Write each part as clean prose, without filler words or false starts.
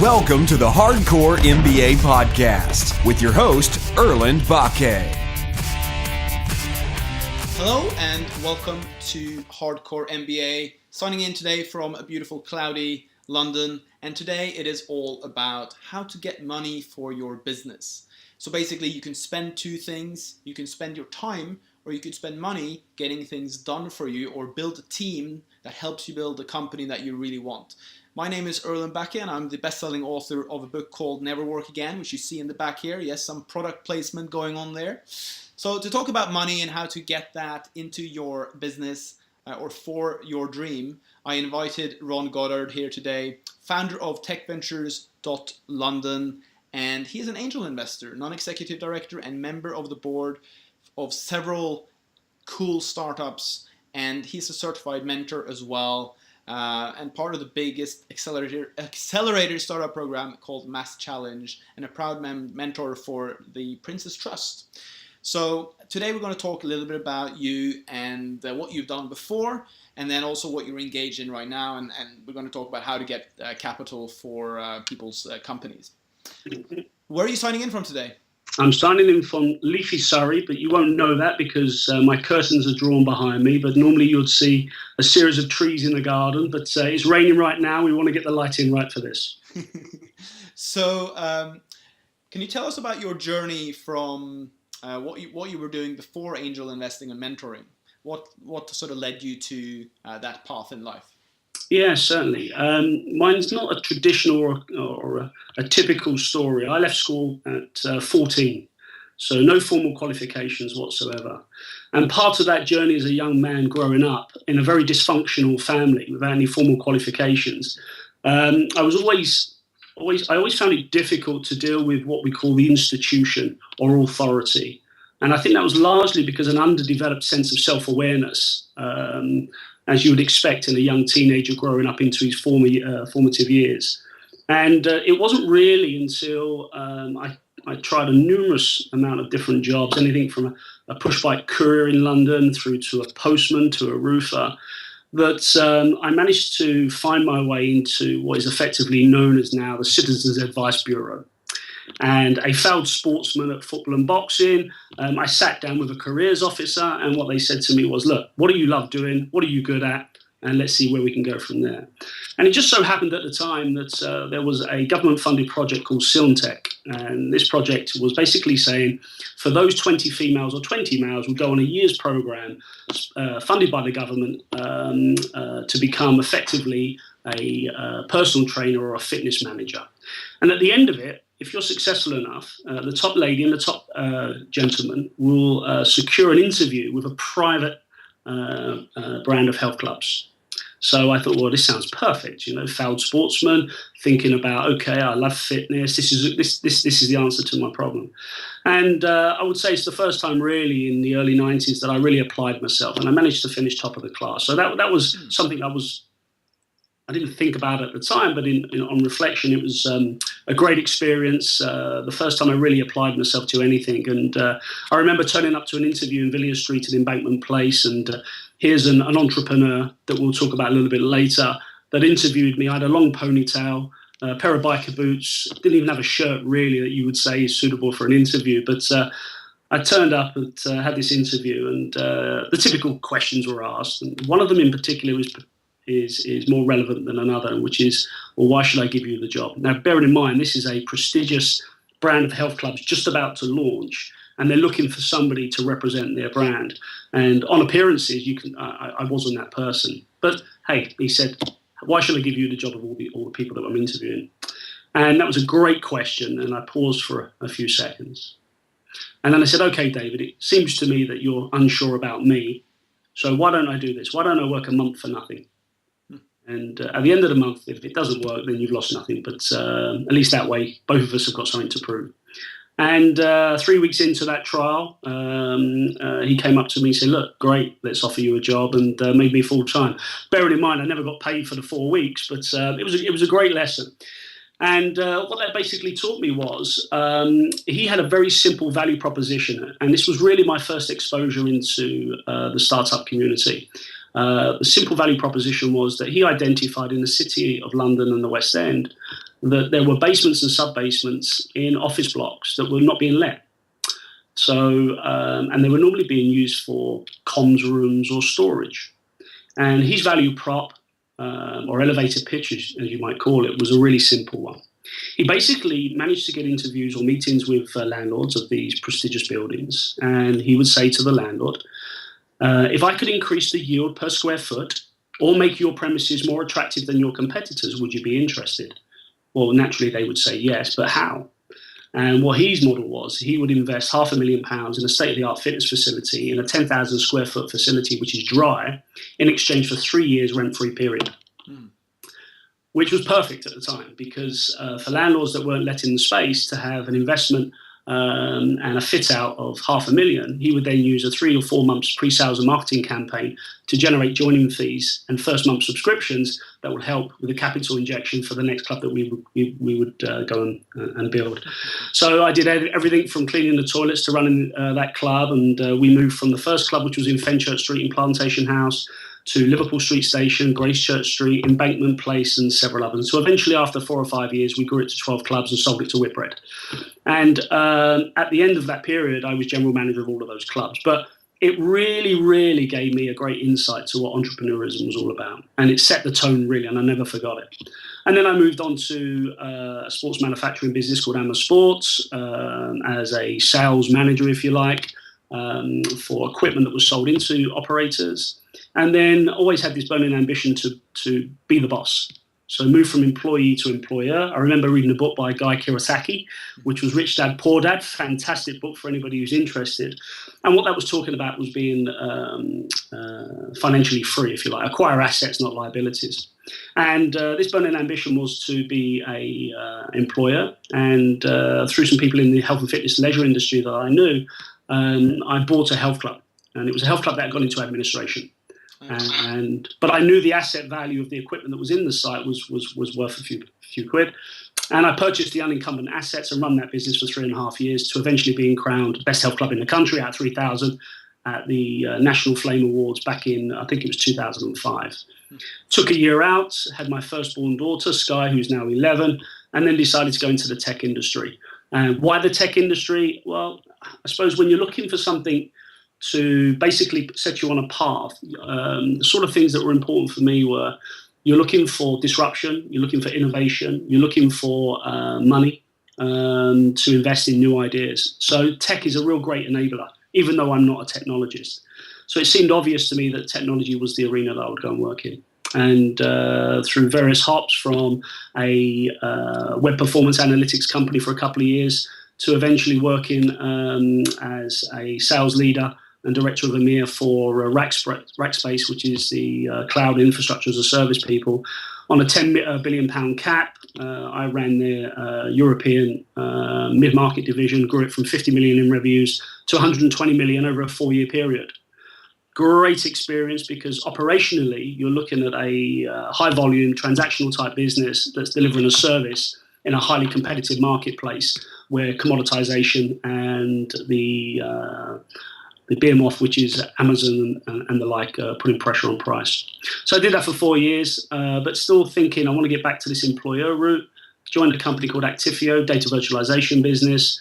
Welcome to the Hardcore MBA podcast with your host, Erlend Bakke. Hello and welcome to Hardcore MBA. Signing in today from a beautiful cloudy London, and today it is all about how to get money for your business. So basically you can spend two things. You can spend your time or you could spend money getting things done for you or build a team that helps you build a company that you really want. My name is Erlend Bakke and I'm the best-selling author of a book called Never Work Again, which you see in the back here. Yes, some product placement going on there. So to talk about money and how to get that into your business or for your dream, I invited Ron Goddard here today, founder of ventures.London, and he is an angel investor, non-executive director and member of the board of several cool startups, and he's a certified mentor as well. And part of the biggest accelerator startup program called MassChallenge, and a proud mentor for the Princess Trust. So today we're going to talk a little bit about you and what you've done before, and then also what you're engaged in right now, and we're going to talk about how to get capital for people's companies. Where are you signing in from today? I'm signing in from leafy Surrey, but you won't know that because my curtains are drawn behind me. But normally you'd see a series of trees in the garden. But it's raining right now. We want to get the lighting right for this. So can you tell us about your journey from what you were doing before angel investing and mentoring? What sort of led you to that path in life? Yeah, certainly. Mine's not a traditional or a typical story. I left school at 14, so no formal qualifications whatsoever. And part of that journey as a young man growing up in a very dysfunctional family without any formal qualifications, I always found it difficult to deal with what we call the institution or authority. And I think that was largely because of an underdeveloped sense of self-awareness, as you would expect in a young teenager growing up into his formative years. And it wasn't really until I tried a numerous amount of different jobs, anything from a push bike courier in London through to a postman to a roofer, that I managed to find my way into what is effectively known as now the Citizens Advice Bureau. And a failed sportsman at football and boxing, I sat down with a careers officer, and what they said to me was, look, what do you love doing? What are you good at? And let's see where we can go from there. And it just so happened at the time that there was a government-funded project called Silntech. And this project was basically saying, for those 20 females or 20 males would go on a year's program funded by the government to become effectively a personal trainer or a fitness manager. And at the end of it, if you're successful enough, the top lady and the top gentleman will secure an interview with a private brand of health clubs. So I thought, well, this sounds perfect. You know, failed sportsman, thinking about, okay, I love fitness. This is the answer to my problem. And I would say it's the first time really in the early 90s that I really applied myself, and I managed to finish top of the class. So that was something I didn't think about at the time, but on reflection, it was a great experience. The first time I really applied myself to anything. And I remember turning up to an interview in Villiers Street at Embankment Place, and here's an entrepreneur that we'll talk about a little bit later that interviewed me. I had a long ponytail, a pair of biker boots, didn't even have a shirt really that you would say is suitable for an interview. But I turned up and had this interview, and the typical questions were asked. And one of them in particular is more relevant than another, which is, well, why should I give you the job? Now, bearing in mind, this is a prestigious brand of health clubs just about to launch, and they're looking for somebody to represent their brand. And on appearances, I wasn't that person. But hey, he said, why should I give you the job of all the people that I'm interviewing? And that was a great question, and I paused for a few seconds. And then I said, okay, David, it seems to me that you're unsure about me, so why don't I do this? Why don't I work a month for nothing? And at the end of the month, if it doesn't work, then you've lost nothing. But at least that way, both of us have got something to prove. And 3 weeks into that trial, he came up to me and said, look, great, let's offer you a job, and made me full-time. Bearing in mind, I never got paid for the 4 weeks, but it was a great lesson. And what that basically taught me was he had a very simple value proposition. And this was really my first exposure into the startup community. The simple value proposition was that he identified in the city of London and the West End that there were basements and sub-basements in office blocks that were not being let. So, and they were normally being used for comms rooms or storage. And his value prop, or elevator pitch, as you might call it, was a really simple one. He basically managed to get interviews or meetings with landlords of these prestigious buildings. And he would say to the landlord, if I could increase the yield per square foot or make your premises more attractive than your competitors, would you be interested? Well, naturally, they would say yes, but how? And what his model was, he would invest £500,000 in a state-of-the-art fitness facility in a 10,000 square foot facility, which is dry, in exchange for 3 years rent-free period, which was perfect at the time because for landlords that weren't letting the space to have an investment and a fit-out of £500,000, he would then use a 3 or 4 months pre-sales and marketing campaign to generate joining fees and first-month subscriptions that would help with the capital injection for the next club that we would go and build. So I did everything from cleaning the toilets to running that club, and we moved from the first club, which was in Fenchurch Street in Plantation House, to Liverpool Street Station, Gracechurch Street, Embankment Place, and several others. So eventually, after 4 or 5 years, we grew it to 12 clubs and sold it to Whitbread. And at the end of that period, I was general manager of all of those clubs. But it really, really gave me a great insight to what entrepreneurism was all about. And it set the tone, really, and I never forgot it. And then I moved on to a sports manufacturing business called Amma Sports as a sales manager, if you like, for equipment that was sold into operators. And then always had this burning ambition to be the boss. So moved from employee to employer. I remember reading a book by Guy Kiyosaki, which was Rich Dad, Poor Dad. Fantastic book for anybody who's interested. And what that was talking about was being financially free, if you like, acquire assets, not liabilities. And this burning ambition was to be a employer. And through some people in the health and fitness leisure industry that I knew, I bought a health club. And it was a health club that got into administration. But I knew the asset value of the equipment that was in the site was worth a few quid. And I purchased the unencumbered assets and run that business for 3.5 years to eventually being crowned best health club in the country out of 3,000 at the National Flame Awards back in, I think it was 2005. Took a year out, had my firstborn daughter, Sky, who's now 11, and then decided to go into the tech industry. Why the tech industry? Well, I suppose when you're looking for something to basically set you on a path, the sort of things that were important for me were you're looking for disruption, you're looking for innovation, you're looking for money to invest in new ideas. So tech is a real great enabler, even though I'm not a technologist. So it seemed obvious to me that technology was the arena that I would go and work in. And through various hops, from a web performance analytics company for a couple of years to eventually working as a sales leader and director of EMEA for Rackspace, which is the cloud infrastructure as a service people, on a £10 billion cap. I ran their European mid-market division, grew it from 50 million in revenues to 120 million over a 4-year period. Great experience because operationally, you're looking at a high-volume, transactional type business that's delivering a service in a highly competitive marketplace where commoditization and the behemoth, which is Amazon and the like, putting pressure on price. So I did that for 4 years, but still thinking I want to get back to this employer route. Joined a company called Actifio, data virtualization business.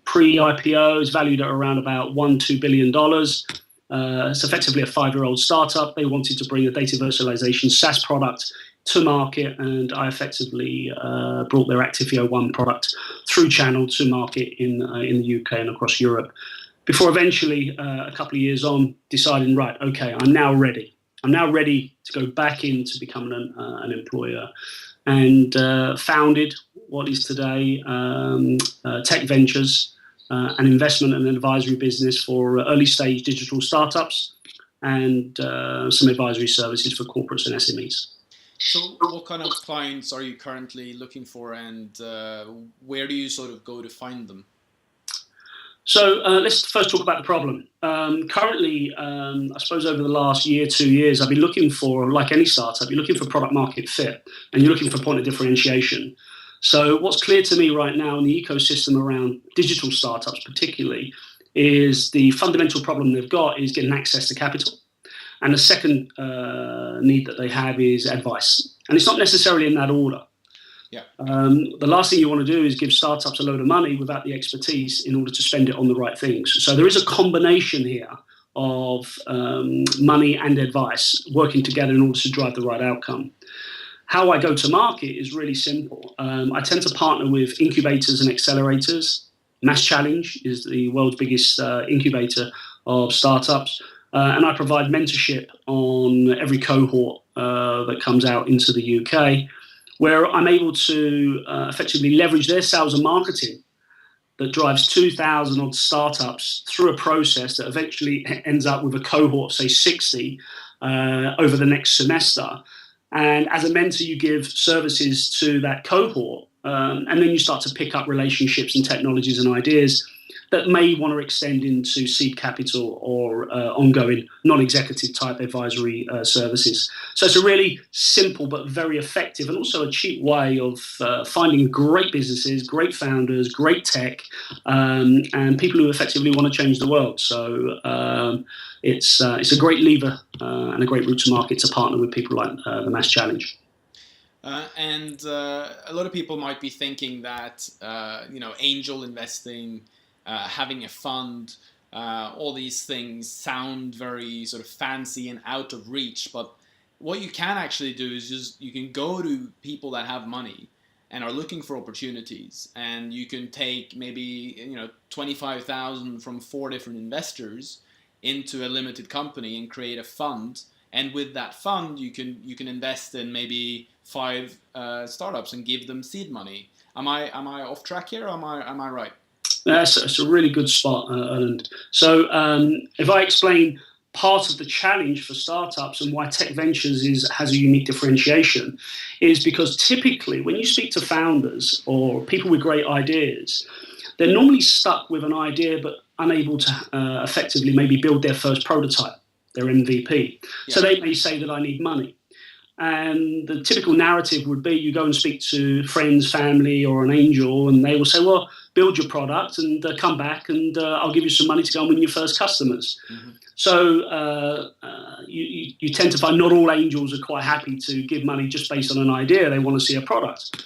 Pre-IPO, is valued at around about $1-2 billion. It's effectively a 5-year-old startup. They wanted to bring a data virtualization SaaS product to market, and I effectively brought their Actifio One product through channel to market in the UK and across Europe. Before eventually, a couple of years on, deciding, right, okay, I'm now ready. I'm now ready to go back into becoming an employer, and founded what is today Tech Ventures, an investment and advisory business for early stage digital startups, and some advisory services for corporates and SMEs. So what kind of clients are you currently looking for, and where do you sort of go to find them? So let's first talk about the problem. Currently, I suppose over the last year, 2 years, I've been looking for, like any startup, you're looking for product market fit, and you're looking for point of differentiation. So what's clear to me right now in the ecosystem around digital startups particularly is the fundamental problem they've got is getting access to capital. And the second need that they have is advice. And it's not necessarily in that order. Yeah. The last thing you want to do is give startups a load of money without the expertise in order to spend it on the right things. So there is a combination here of money and advice working together in order to drive the right outcome. How I go to market is really simple. I tend to partner with incubators and accelerators. MassChallenge is the world's biggest incubator of startups. And I provide mentorship on every cohort that comes out into the UK, where I'm able to effectively leverage their sales and marketing that drives 2,000 odd startups through a process that eventually ends up with a cohort of, say, 60 over the next semester. And as a mentor, you give services to that cohort, and then you start to pick up relationships and technologies and ideas that may want to extend into seed capital or ongoing non-executive type advisory services. So it's a really simple but very effective and also a cheap way of finding great businesses, great founders, great tech, and people who effectively want to change the world. So it's a great lever and a great route to market to partner with people like the MassChallenge. And a lot of people might be thinking that angel investing, having a fund, all these things sound very sort of fancy and out of reach. But what you can actually do is just you can go to people that have money and are looking for opportunities, and you can take maybe 25,000 from 4 different investors into a limited company and create a fund. And with that fund, you can invest in maybe 5 startups and give them seed money. Am I off track here? Or am I right? It's a really good spot, Erlend. So if I explain part of the challenge for startups and why Tech Ventures has a unique differentiation, is because typically when you speak to founders or people with great ideas, they're normally stuck with an idea but unable to effectively maybe build their first prototype, their MVP. Yeah. So they may say that I need money. And the typical narrative would be you go and speak to friends, family, or an angel, and they will say, well, build your product and come back and I'll give you some money to go and win your first customers. Mm-hmm. So you tend to find not all angels are quite happy to give money just based on an idea. They want to see a product.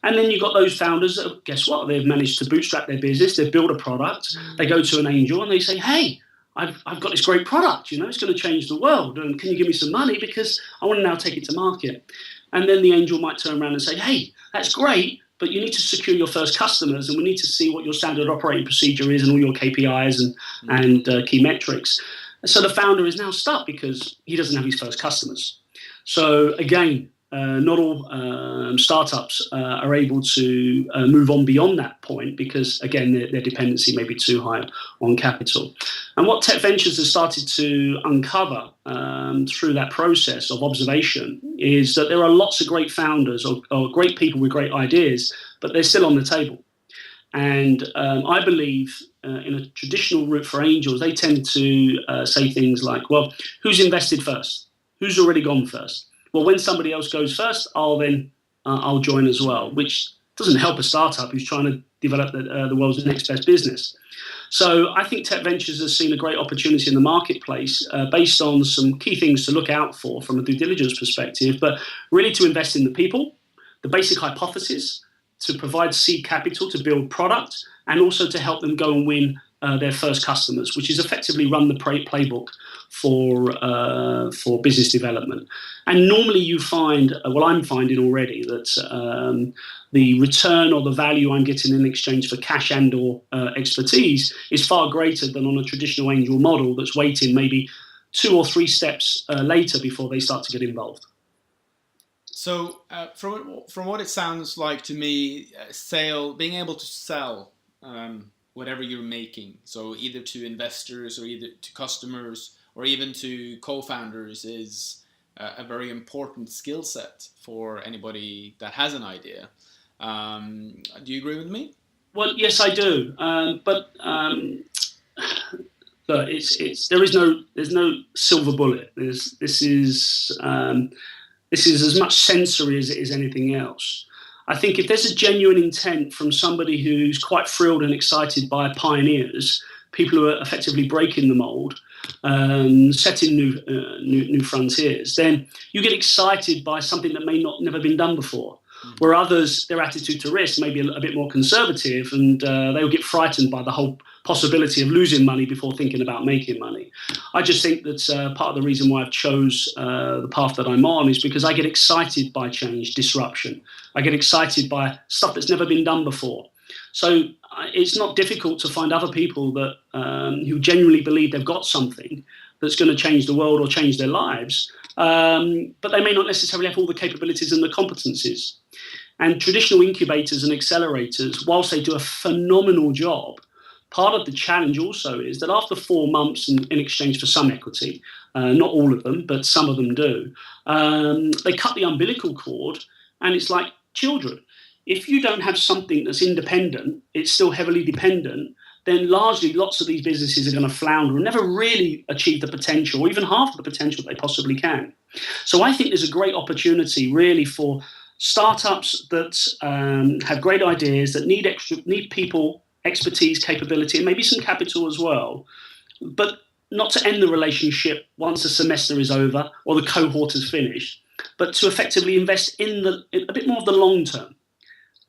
And then you've got those founders that, guess what? They've managed to bootstrap their business. They've built a product. They go to an angel and they say, hey, I've got this great product, it's going to change the world. And can you give me some money because I want to now take it to market? And then the angel might turn around and say, hey, that's great, but you need to secure your first customers and we need to see what your standard operating procedure is and all your KPIs and key metrics. And so the founder is now stuck because he doesn't have his first customers. So again, not all startups are able to move on beyond that point because, again, their dependency may be too high on capital. And what Tech Ventures has started to uncover through that process of observation is that there are lots of great founders or great people with great ideas, but they're still on the table. And I believe in a traditional route for angels, they tend to say things like, well, who's invested first? Who's already gone first? Well, when somebody else goes first, I'll join as well, which doesn't help a startup who's trying to develop the world's next best business. So I think Tech Ventures has seen a great opportunity in the marketplace based on some key things to look out for from a due diligence perspective, but really to invest in the people, the basic hypothesis, to provide seed capital to build product, and also to help them go and win their first customers, which is effectively run the playbook for business development. And normally you find, I'm finding already that the return or the value I'm getting in exchange for cash and or expertise is far greater than on a traditional angel model that's waiting maybe 2 or 3 steps later before they start to get involved. So from what it sounds like to me, being able to sell whatever you're making, so either to investors or either to customers or even to co-founders, is a very important skill set for anybody that has an idea. Do you agree with me? Well, yes, I do. But there's no silver bullet. This is as much sensory as it is anything else. I think if there's a genuine intent from somebody who's quite thrilled and excited by pioneers, people who are effectively breaking the mold, setting new frontiers, then you get excited by something that may never been done before. Where others, their attitude to risk may be a bit more conservative, and they'll get frightened by the whole possibility of losing money before thinking about making money. I just think that part of the reason why I've chose the path that I'm on is because I get excited by change, disruption. I get excited by stuff that's never been done before. So it's not difficult to find other people that who genuinely believe they've got something that's going to change the world or change their lives, but they may not necessarily have all the capabilities and the competencies. And traditional incubators and accelerators, whilst they do a phenomenal job, part of the challenge also is that after 4 months in exchange for some equity, not all of them, but some of them do, they cut the umbilical cord, and it's like children. If you don't have something that's independent, it's still heavily dependent, then largely lots of these businesses are going to flounder and never really achieve the potential, or even half of the potential they possibly can. So I think there's a great opportunity really for startups that have great ideas, that need people, expertise, capability, and maybe some capital as well, but not to end the relationship once the semester is over or the cohort is finished, but to effectively invest in a bit more of the long term.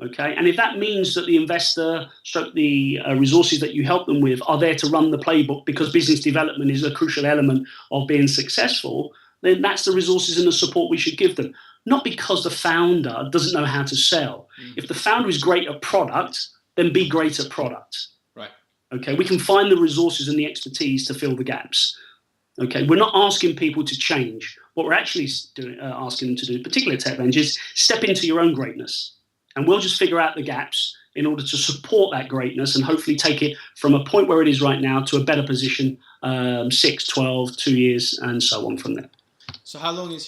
Okay, and if that means that the investor, the resources that you help them with are there to run the playbook because business development is a crucial element of being successful, then that's the resources and the support we should give them. Not because the founder doesn't know how to sell. If the founder is great at product, then be great at product. Right. Okay, we can find the resources and the expertise to fill the gaps. Okay, we're not asking people to change. What we're actually asking them to do, particularly at Tech Ventures, step into your own greatness. And we'll just figure out the gaps in order to support that greatness and hopefully take it from a point where it is right now to a better position 6, 12, 2 years, and so on from there. So how long is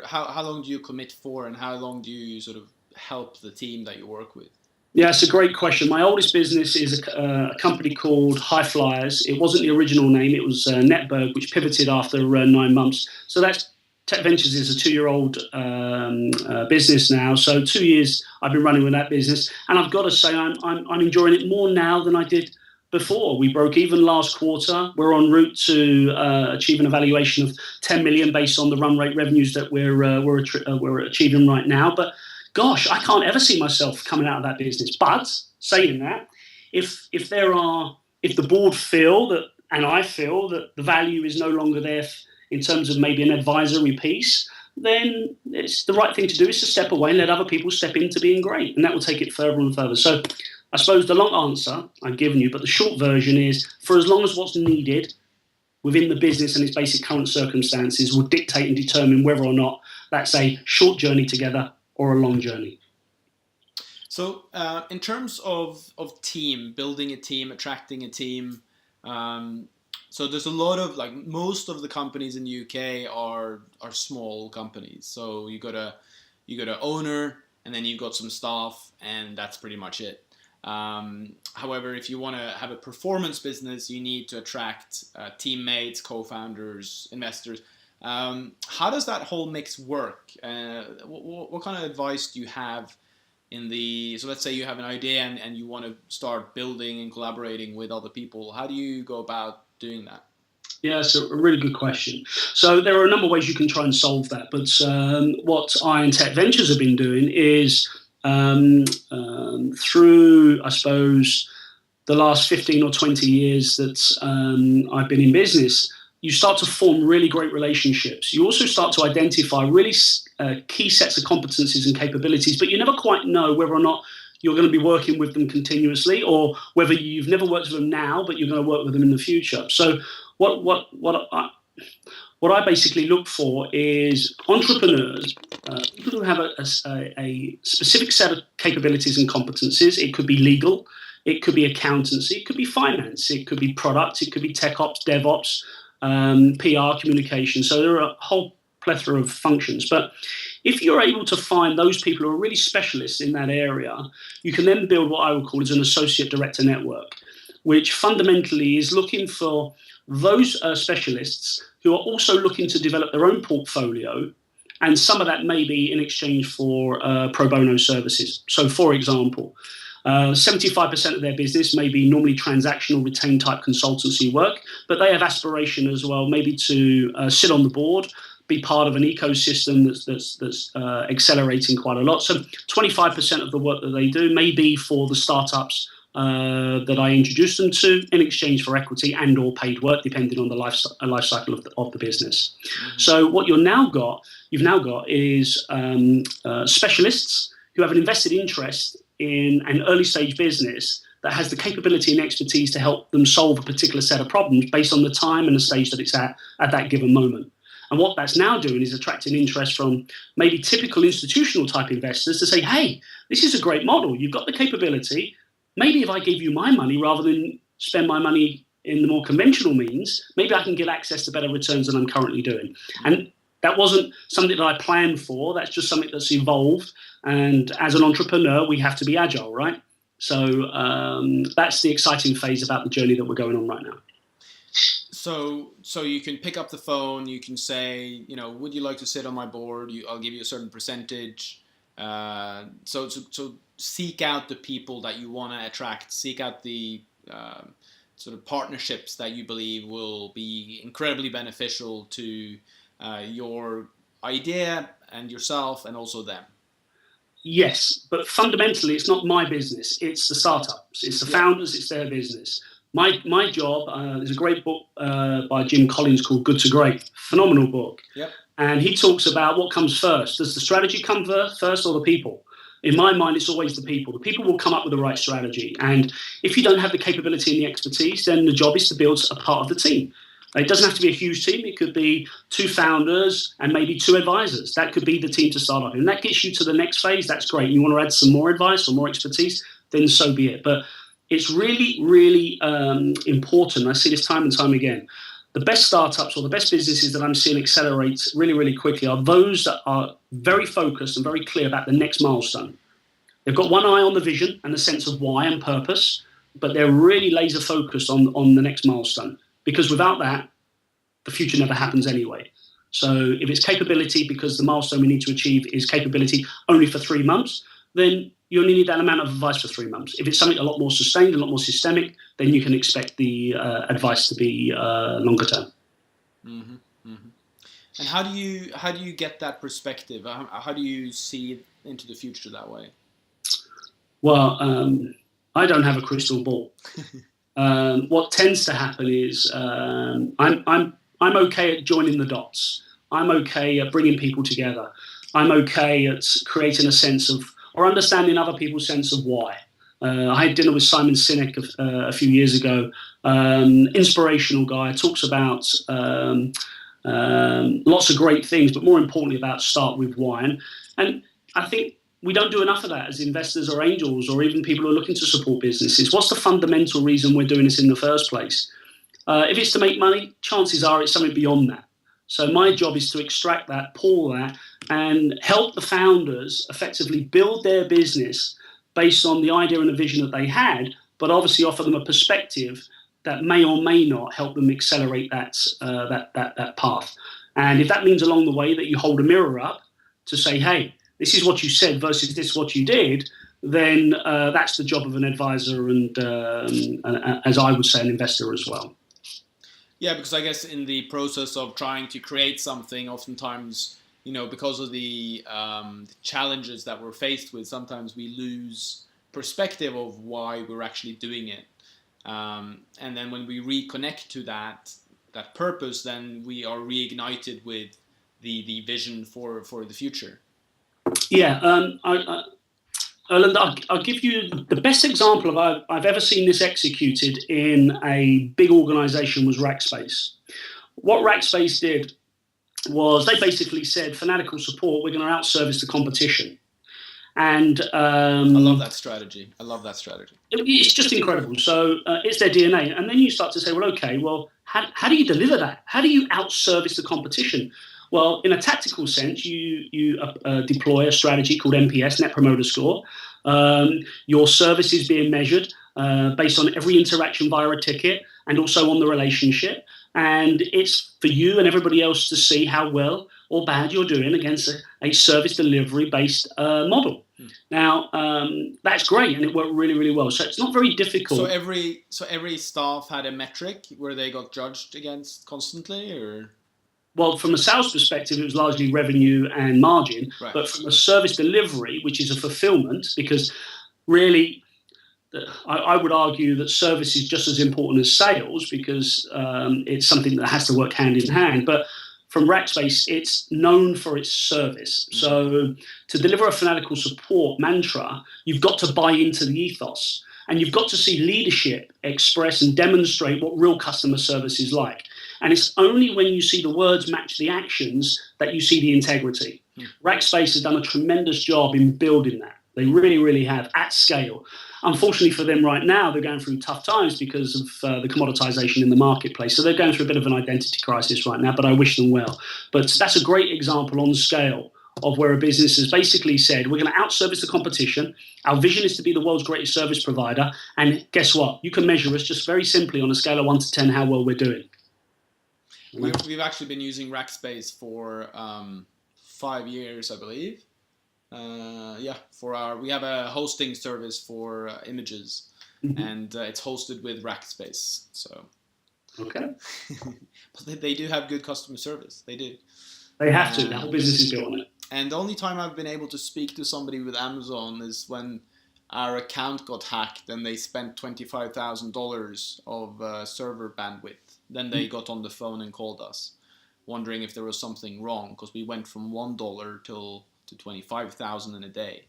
how long do you commit for, and how long do you sort of help the team that you work with? Yeah, it's a great question. My oldest business is a company called High Flyers. It wasn't the original name. It was Netberg, which pivoted after 9 months. So that's Tech Ventures is a 2-year-old business now. So 2 years I've been running with that business, and I've got to say I'm enjoying it more now than I did before. We broke even last quarter. We're en route to achieve an evaluation of 10 million based on the run rate revenues that we're achieving right now. But gosh, I can't ever see myself coming out of that business. But saying that, if the board feel that, and I feel that the value is no longer there in terms of maybe an advisory piece, then it's the right thing to do is to step away and let other people step into being great, and that will take it further and further. So I suppose the long answer I've given you, but the short version is, for as long as what's needed within the business and its basic current circumstances will dictate and determine whether or not that's a short journey together or a long journey. So in terms of team, building a team, attracting a team, so there's a lot of, like, most of the companies in the UK are small companies. So you got a owner, and then you've got some staff, and that's pretty much it. However, if you want to have a performance business, you need to attract teammates, co-founders, investors. How does that whole mix work? What kind of advice do you have so let's say you have an idea and you want to start building and collaborating with other people. How do you go about doing that? Yeah, it's a really good question. So there are a number of ways you can try and solve that. But what I and Tech Ventures have been doing is through, I suppose, the last 15 or 20 years that I've been in business, you start to form really great relationships. You also start to identify really key sets of competencies and capabilities, but you never quite know whether or not you're going to be working with them continuously, or whether you've never worked with them now, but you're going to work with them in the future. So what I basically look for is entrepreneurs, people who have a specific set of capabilities and competencies. It could be legal, it could be accountancy, it could be finance, it could be product, it could be tech ops, DevOps, PR, communication. So there are a whole plethora of functions. But if you're able to find those people who are really specialists in that area, you can then build what I would call as an associate director network, which fundamentally is looking for those specialists who are also looking to develop their own portfolio, and some of that may be in exchange for pro bono services. So, for example, 75% of their business may be normally transactional, retained type consultancy work, but they have aspiration as well, maybe to sit on the board, be part of an ecosystem that's accelerating quite a lot. So 25% of the work that they do may be for the startups that I introduce them to in exchange for equity and or paid work, depending on the life cycle of the business. Mm-hmm. So what you've now got is specialists who have an invested interest in an early stage business that has the capability and expertise to help them solve a particular set of problems based on the time and the stage that it's at that given moment. And what that's now doing is attracting interest from maybe typical institutional type investors to say, hey, this is a great model. You've got the capability. Maybe if I gave you my money rather than spend my money in the more conventional means, maybe I can get access to better returns than I'm currently doing. And that wasn't something that I planned for. That's just something that's evolved. And as an entrepreneur, we have to be agile, right? So that's the exciting phase about the journey that we're going on right now. So you can pick up the phone, you can say, would you like to sit on my board? I'll give you a certain percentage. So seek out the people that you want to attract, seek out the sort of partnerships that you believe will be incredibly beneficial to your idea and yourself and also them. Yes, but fundamentally, it's not my business. It's the startups. It's the founders. It's their business. My job, there's a great book by Jim Collins called Good to Great. Phenomenal book. Yep. And he talks about what comes first. Does the strategy come first or the people? In my mind, it's always the people. The people will come up with the right strategy. And if you don't have the capability and the expertise, then the job is to build a part of the team. It doesn't have to be a huge team. It could be 2 founders and maybe 2 advisors. That could be the team to start off. And that gets you to the next phase. That's great. You want to add some more advice or more expertise, then so be it. But it's really, really important. I see this time and time again. The best startups or the best businesses that I'm seeing accelerate really, really quickly are those that are very focused and very clear about the next milestone. They've got one eye on the vision and the sense of why and purpose, but they're really laser focused on the next milestone. Because without that, the future never happens anyway. So if it's capability because the milestone we need to achieve is capability only for 3 months, then you only need that amount of advice for 3 months. If it's something a lot more sustained, a lot more systemic, then you can expect the advice to be longer term. Mm-hmm, mm-hmm. And how do you get that perspective? How do you see into the future that way? Well, I don't have a crystal ball. What tends to happen is I'm okay at joining the dots. I'm okay at bringing people together. I'm okay at creating a sense of or understanding other people's sense of why. I had dinner with Simon Sinek a few years ago. Inspirational guy, talks about lots of great things, but more importantly about start with why. And I think we don't do enough of that as investors or angels or even people who are looking to support businesses. What's the fundamental reason we're doing this in the first place? If it's to make money, chances are it's something beyond that. So my job is to extract that, pull that, and help the founders effectively build their business based on the idea and the vision that they had, but obviously offer them a perspective that may or may not help them accelerate that path. And if that means along the way that you hold a mirror up to say, hey, this is what you said versus this is what you did, then that's the job of an advisor and as I would say, an investor as well. Yeah, because I guess in the process of trying to create something, oftentimes, because of the challenges that we're faced with, sometimes we lose perspective of why we're actually doing it. And then when we reconnect to that purpose, then we are reignited with the vision for the future. Yeah, Erlend, I'll give you the best example of I've ever seen this executed in a big organization was Rackspace. What Rackspace did was they basically said, fanatical support, we're going to outservice the competition. And I love that strategy. It's just incredible. So it's their DNA. And then you start to say, how do you deliver that? How do you outservice the competition? Well, in a tactical sense, you deploy a strategy called NPS, Net Promoter Score. Your service is being measured based on every interaction via a ticket and also on the relationship. And it's for you and everybody else to see how well or bad you're doing against a service delivery-based model. Now, that's great, and it worked really, really well. So it's not very difficult. So every staff had a metric where they got judged against constantly, or? Well, from a sales perspective, it was largely revenue and margin. Right. But from a service delivery, which is a fulfillment, because really, I would argue that service is just as important as sales, because it's something that has to work hand in hand. But from Rackspace, it's known for its service. So to deliver a fanatical support mantra, you've got to buy into the ethos, and you've got to see leadership express and demonstrate what real customer service is like. And it's only when you see the words match the actions that you see the integrity. Rackspace has done a tremendous job in building that. They really, really have, at scale. Unfortunately for them right now, they're going through tough times because of the commoditization in the marketplace. So they're going through a bit of an identity crisis right now, but I wish them well. But that's a great example on scale of where a business has basically said, we're going to outservice the competition. Our vision is to be the world's greatest service provider. And guess what? You can measure us just very simply on a scale of 1 to 10 how well we're doing. We've actually been using Rackspace for 5 years, I believe. We have a hosting service for images, and it's hosted with Rackspace. So, okay, but they do have good customer service. They do. They have to. The whole business is built on it. And the only time I've been able to speak to somebody with Amazon is when our account got hacked and they spent $25,000 of server bandwidth. Then they got on the phone and called us, wondering if there was something wrong, because we went from $1 to 25,000 in a day.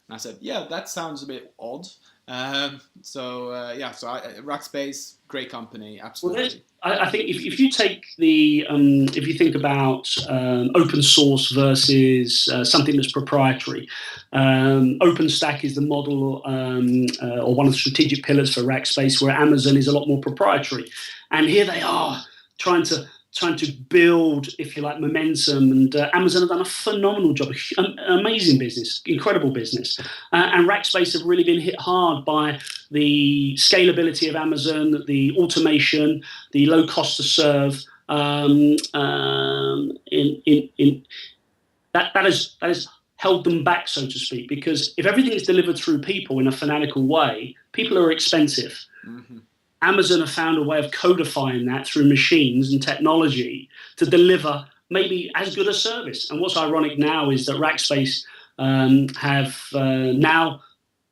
And I said, yeah, that sounds a bit odd. Rackspace, great company, absolutely. Well, I think if you take if you think about open source versus something that's proprietary, OpenStack is the model or one of the strategic pillars for Rackspace, where Amazon is a lot more proprietary. And here they are trying to build, if you like, momentum. And Amazon have done a phenomenal job, amazing business, incredible business. And Rackspace have really been hit hard by the scalability of Amazon, the automation, the low cost to serve. That has held them back, so to speak, because if everything is delivered through people in a fanatical way, people are expensive. Mm-hmm. Amazon have found a way of codifying that through machines and technology to deliver maybe as good a service. And what's ironic now is that Rackspace have now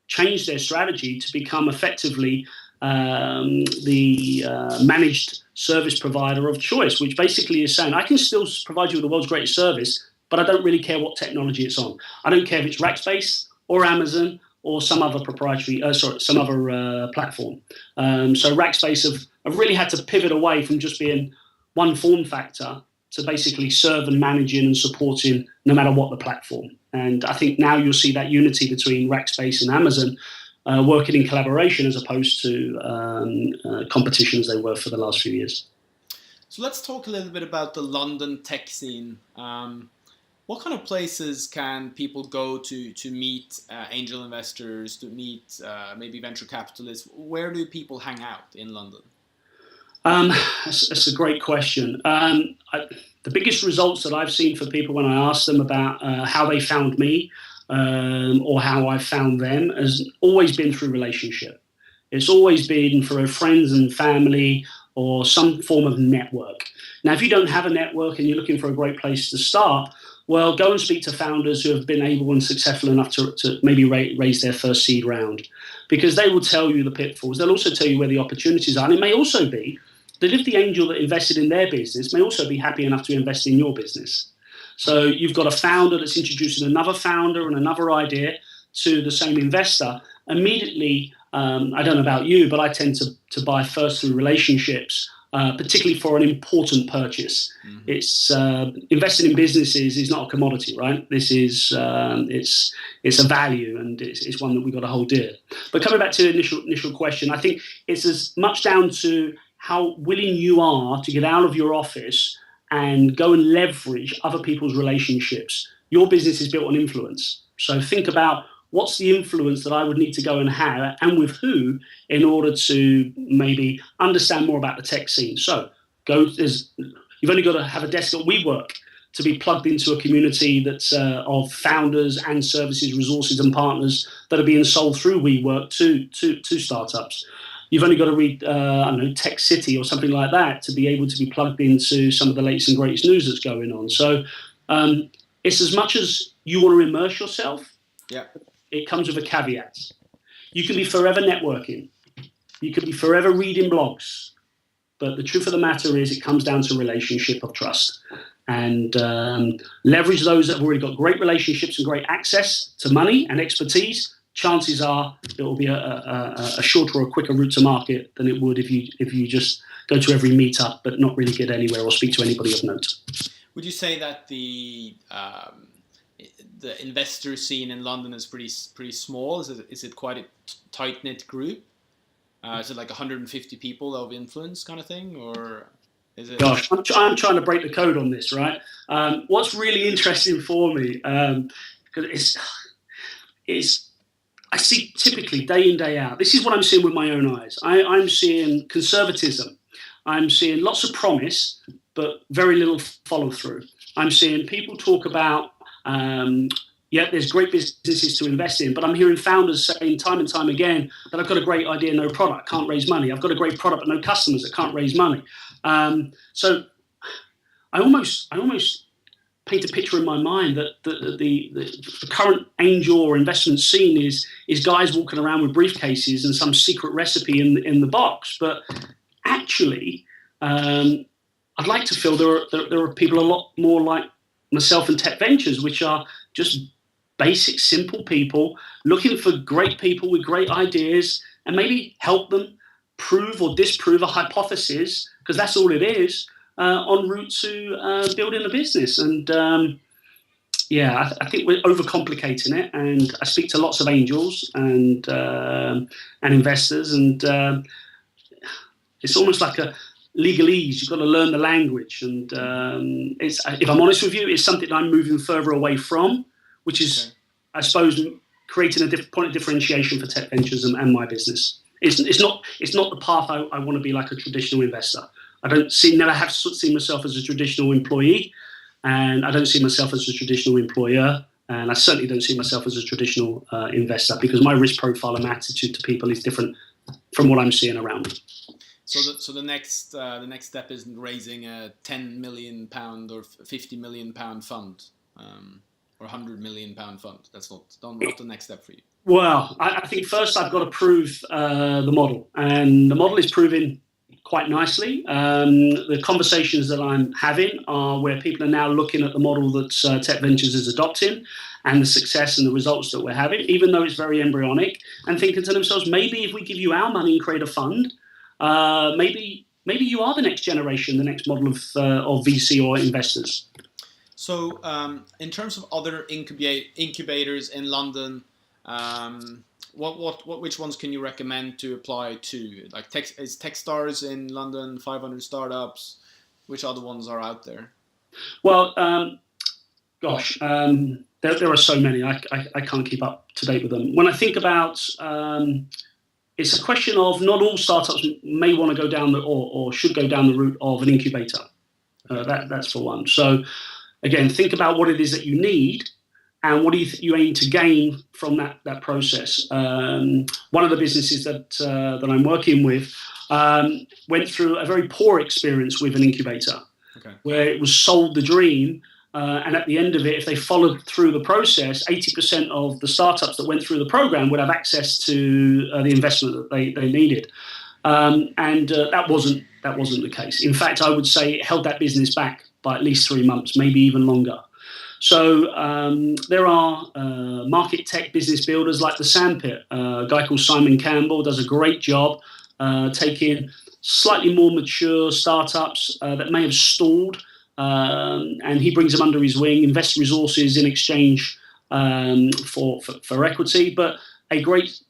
changed their strategy to become effectively the managed service provider of choice, which basically is saying, I can still provide you with the world's greatest service, but I don't really care what technology it's on. I don't care if it's Rackspace or Amazon or some other platform. So Rackspace have really had to pivot away from just being one form factor to basically serve and managing and supporting no matter what the platform. And I think now you'll see that unity between Rackspace and Amazon working in collaboration as opposed to competition as they were for the last few years. So let's talk a little bit about the London tech scene. What kind of places can people go to meet angel investors, to meet maybe venture capitalists? Where do people hang out in London? That's a great question. The biggest results that I've seen for people when I ask them about how they found me or how I found them has always been through relationship. It's always been for friends and family or some form of network. Now, if you don't have a network and you're looking for a great place to start, well, go and speak to founders who have been able and successful enough to maybe raise their first seed round, because they will tell you the pitfalls. They'll also tell you where the opportunities are. And it may also be that if the angel that invested in their business may also be happy enough to invest in your business. So you've got a founder that's introducing another founder and another idea to the same investor. Immediately, I don't know about you, but I tend to buy first through relationships, particularly for an important purchase. Mm-hmm. It's investing in businesses is not a commodity, right? This is it's a value, and it's one that we've got to hold dear. But coming back to the initial question, I think it's as much down to how willing you are to get out of your office and go and leverage other people's relationships. Your business is built on influence. So think about what's the influence that I would need to go and have, and with who, in order to maybe understand more about the tech scene. So you've only got to have a desk at WeWork to be plugged into a community that's of founders and services, resources and partners that are being sold through WeWork to startups. You've only got to read, Tech City or something like that to be able to be plugged into some of the latest and greatest news that's going on. So it's as much as you want to immerse yourself, it comes with a caveat. You can be forever networking. You can be forever reading blogs. But the truth of the matter is it comes down to relationship of trust. And leverage those that have already got great relationships and great access to money and expertise. Chances are it will be a shorter or a quicker route to market than it would if you just go to every meetup but not really get anywhere or speak to anybody of note. Would you say that the investor scene in London is pretty small? Is it quite a tight-knit group? Is it like 150 people of influence kind of thing, or is it? Gosh, I'm trying to break the code on this, right? What's really interesting for me, because it's I see typically day in, day out. This is what I'm seeing with my own eyes. I'm seeing conservatism. I'm seeing lots of promise, but very little follow through. I'm seeing people talk about, there's great businesses to invest in, but I'm hearing founders saying time and time again that I've got a great idea, no product, can't raise money. I've got a great product, but no customers that can't raise money. So I almost paint a picture in my mind that the current angel or investment scene is guys walking around with briefcases and some secret recipe in the box. But actually, I'd like to feel there are people a lot more like myself and Tech Ventures, which are just basic, simple people looking for great people with great ideas and maybe help them prove or disprove a hypothesis, because that's all it is, en route to building a business. And I think we're overcomplicating it. And I speak to lots of angels and investors, and it's almost like a legalese. You've got to learn the language. And it's, if I'm honest with you, it's something I'm moving further away from, which is, I suppose, creating a point of differentiation for Tech Ventures and my business. It's not the path I want to be like a traditional investor. I never have seen myself as a traditional employee, and I don't see myself as a traditional employer, and I certainly don't see myself as a traditional investor, because my risk profile and attitude to people is different from what I'm seeing around me. So the next step isn't raising a £10 million or £50 million fund, or £100 million fund. That's not the next step for you. Well, I think first I've got to prove the model, and the model is proving quite nicely. The conversations that I'm having are where people are now looking at the model that Tech Ventures is adopting and the success and the results that we're having, even though it's very embryonic, and thinking to themselves, maybe if we give you our money and create a fund, maybe you are the next generation, the next model of VC or investors. So in terms of other incubators in London, which ones can you recommend to apply to? Like is Techstars in London, 500 startups? Which other ones are out there? Well, there are so many. I can't keep up to date with them. When I think about, it's a question of not all startups may want to go down or should go down the route of an incubator. That's for one. So again, think about what it is that you need. And what do you aim to gain from that process? One of the businesses that I'm working with went through a very poor experience with an incubator, where it was sold the dream, and at the end of it, if they followed through the process, 80% of the startups that went through the program would have access to the investment that they needed, and that wasn't the case. In fact, I would say it held that business back by at least 3 months, maybe even longer. So there are market tech business builders like the Sandpit. A guy called Simon Campbell does a great job taking slightly more mature startups that may have stalled, and he brings them under his wing, invests resources in exchange for equity, but a great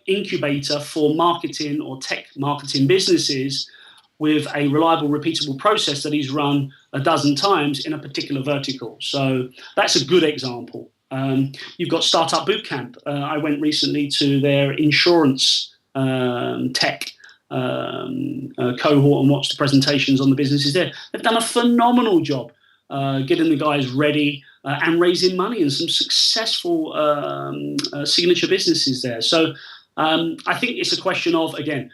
incubator for marketing or tech marketing businesses with a reliable, repeatable process that he's run a dozen times in a particular vertical. So that's a good example. You've got Startup Bootcamp. I went recently to their insurance tech cohort and watched the presentations on the businesses there. They've done a phenomenal job getting the guys ready, and raising money, and some successful signature businesses there. So I think it's a question of, again,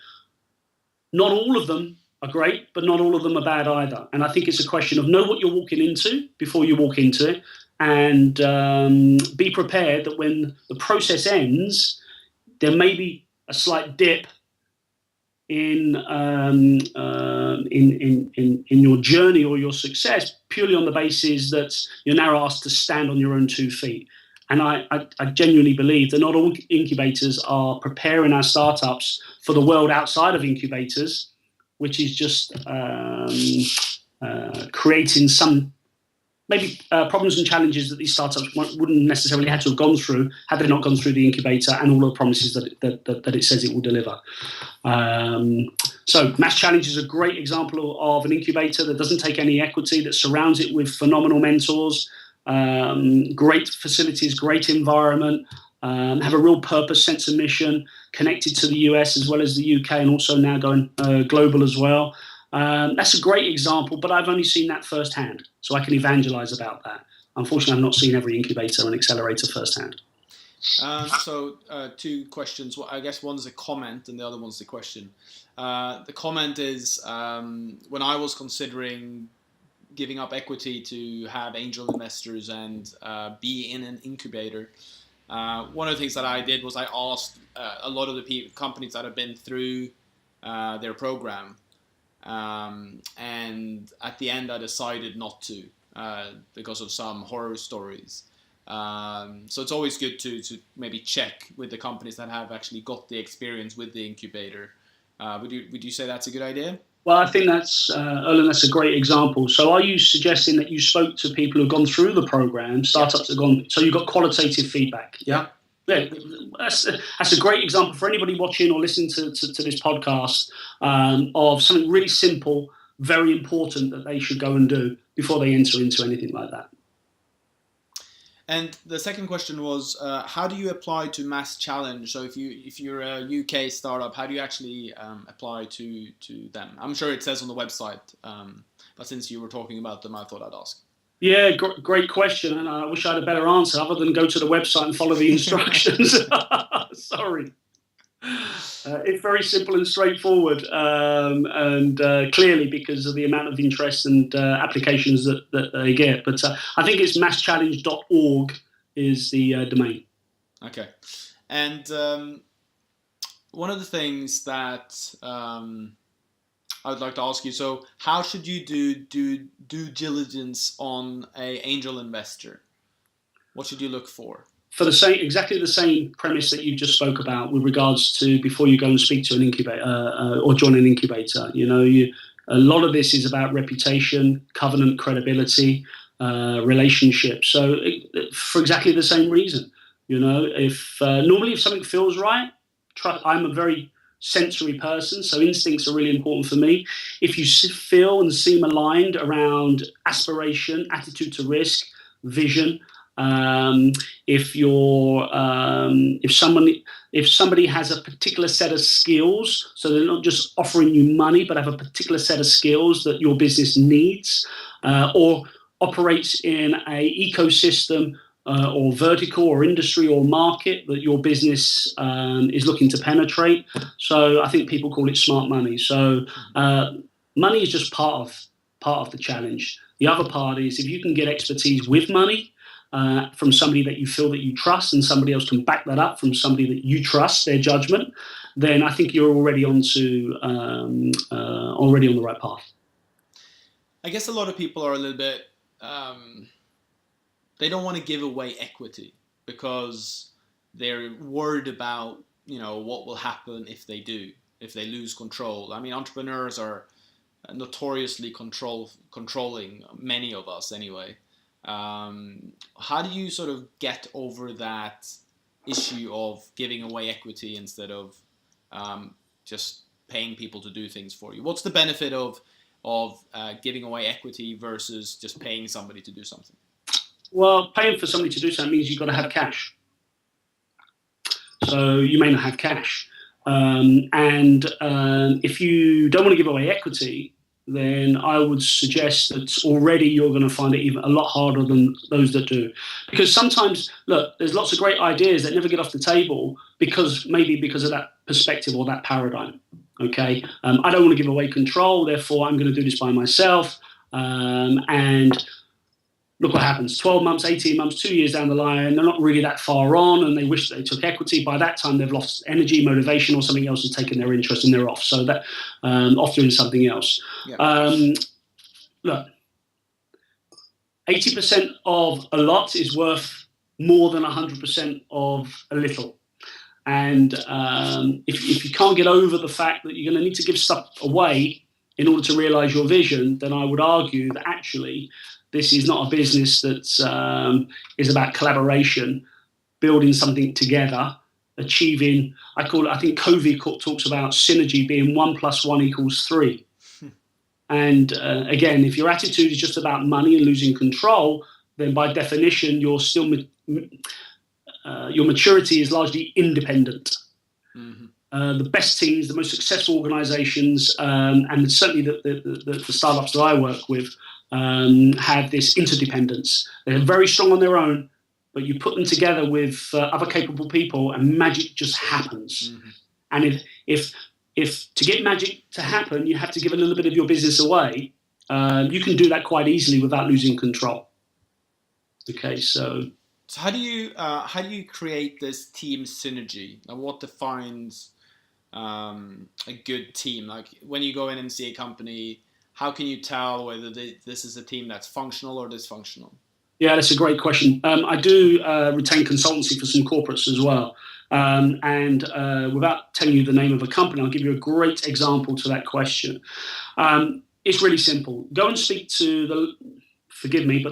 not all of them are great, but not all of them are bad either. And I think it's a question of know what you're walking into before you walk into it, and be prepared that when the process ends, there may be a slight dip in your journey or your success, purely on the basis that you're now asked to stand on your own 2 feet. And I genuinely believe that not all incubators are preparing our startups for the world outside of incubators, which is just creating some maybe problems and challenges that these startups wouldn't necessarily have to have gone through had they not gone through the incubator and all the promises that it says it will deliver. So MassChallenge is a great example of an incubator that doesn't take any equity, that surrounds it with phenomenal mentors, great facilities, great environment, have a real purpose, sense of mission, connected to the US as well as the UK, and also now going global as well. That's a great example, but I've only seen that firsthand, so I can evangelize about that. Unfortunately, I've not seen every incubator and accelerator firsthand. So 2 questions. Well, I guess one's a comment and the other one's the question. The comment is, when I was considering giving up equity to have angel investors and be in an incubator, one of the things that I did was I asked a lot of the companies that have been through their program. And at the end, I decided not to because of some horror stories. So it's always good to maybe check with the companies that have actually got the experience with the incubator. Would you say that's a good idea? Well, I think that's, Erlend, that's a great example. So are you suggesting that you spoke to people who've gone through the program, startups have gone, so you got qualitative feedback? Yeah. Yeah, that's a great example for anybody watching or listening to this podcast, of something really simple, very important that they should go and do before they enter into anything like that. And the second question was, how do you apply to MassChallenge? So if you're a UK startup, how do you actually apply to them? I'm sure it says on the website, but since you were talking about them, I thought I'd ask. Yeah, great question, and I wish I had a better answer other than go to the website and follow the instructions. Sorry. It's very simple and straightforward, and clearly because of the amount of interest and applications that they get. But I think it's MassChallenge.org is the domain. Okay. And one of the things that I would like to ask you, so how should you do due diligence on an angel investor? What should you look for? For exactly the same premise that you just spoke about with regards to before you go and speak to an incubator or join an incubator. A lot of this is about reputation, covenant, credibility, relationships. So for exactly the same reason, if normally if something feels right, I'm a very sensory person, so instincts are really important for me. If you feel and seem aligned around aspiration, attitude to risk, vision, if somebody has a particular set of skills, so they're not just offering you money, but have a particular set of skills that your business needs, or operates in a ecosystem or vertical or industry or market that your business is looking to penetrate. So I think people call it smart money. So money is just part of the challenge. The other part is if you can get expertise with money from somebody that you feel that you trust, and somebody else can back that up from somebody that you trust their judgment, then I think you're already on the right path. I guess a lot of people are a little bit they don't want to give away equity because they're worried about, what will happen if they lose control. I mean, entrepreneurs are notoriously controlling, many of us anyway. How do you sort of get over that issue of giving away equity instead of just paying people to do things for you? What's the benefit of giving away equity versus just paying somebody to do something? Well, paying for somebody to do something means you've got to have cash. So you may not have cash. And if you don't want to give away equity, then I would suggest that already you're going to find it even a lot harder than those that do. Because sometimes, look, there's lots of great ideas that never get off the table because of that perspective or that paradigm. Okay, I don't want to give away control, therefore I'm going to do this by myself. And look what happens. 12 months, 18 months, 2 years down the line, they're not really that far on and they wish they took equity. By that time, they've lost energy, motivation, or something else has taken their interest and they're off. So that off doing something else. Yeah. Look, 80% of a lot is worth more than 100% of a little. And if you can't get over the fact that you're going to need to give stuff away in order to realize your vision, then I would argue that actually this is not a business that is about collaboration, building something together, achieving. I think Covey talks about synergy being 1 + 1 = 3. And again, if your attitude is just about money and losing control, then by definition, you're still your maturity is largely independent. Mm-hmm. The best teams, the most successful organizations, and certainly the startups that I work with have this interdependence. They're very strong on their own, but you put them together with other capable people and magic just happens. Mm-hmm. And if to get magic to happen, you have to give a little bit of your business away, you can do that quite easily without losing control. Okay, so how do you create this team synergy? And what defines a good team? Like when you go in and see a company, how can you tell whether this is a team that's functional or dysfunctional? Yeah, that's a great question. I do retain consultancy for some corporates as well. And without telling you the name of a company, I'll give you a great example to that question. It's really simple. Go and speak to the